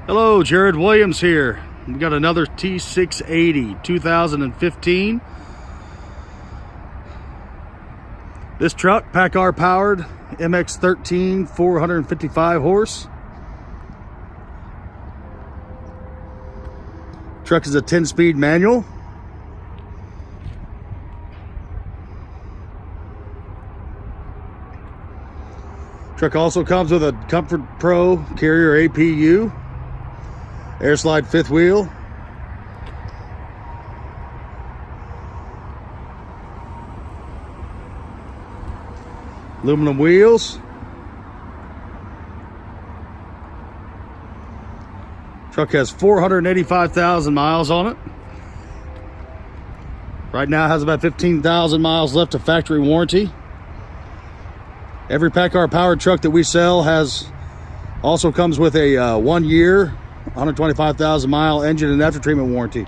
Hello, Jared Williams here. We got another T680 2015. This truck, Paccar powered, MX-13, 455 horse. Truck is a 10-speed manual. Truck also comes with a Comfort Pro carrier APU, air slide fifth wheel, aluminum wheels. Truck has 485,000 miles on it. Right now it has about 15,000 miles left of factory warranty. Every Paccar powered truck that we sell also comes with a 1 year, 125,000 mile engine and after treatment warranty.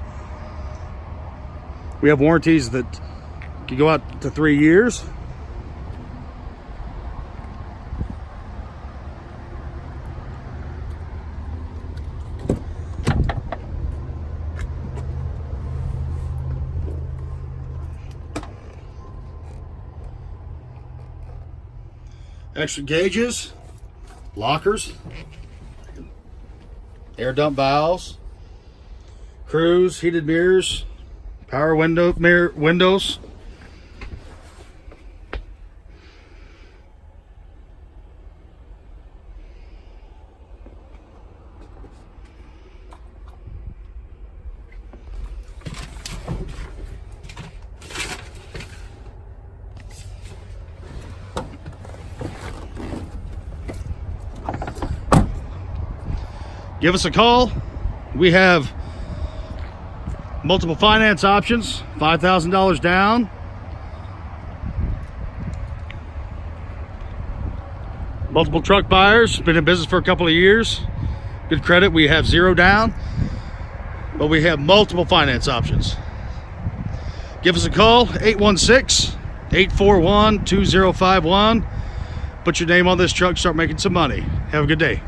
We have warranties that can go out to 3 years. Extra gauges, lockers, air dump valves, cruise, heated mirrors, power windows. Give us a call. We have multiple finance options, $5,000 down. Multiple truck buyers, been in business for a couple of years. Good credit, we have 0 down, but we have multiple finance options. Give us a call, 816-841-2051. Put your name on this truck, start making some money. Have a good day.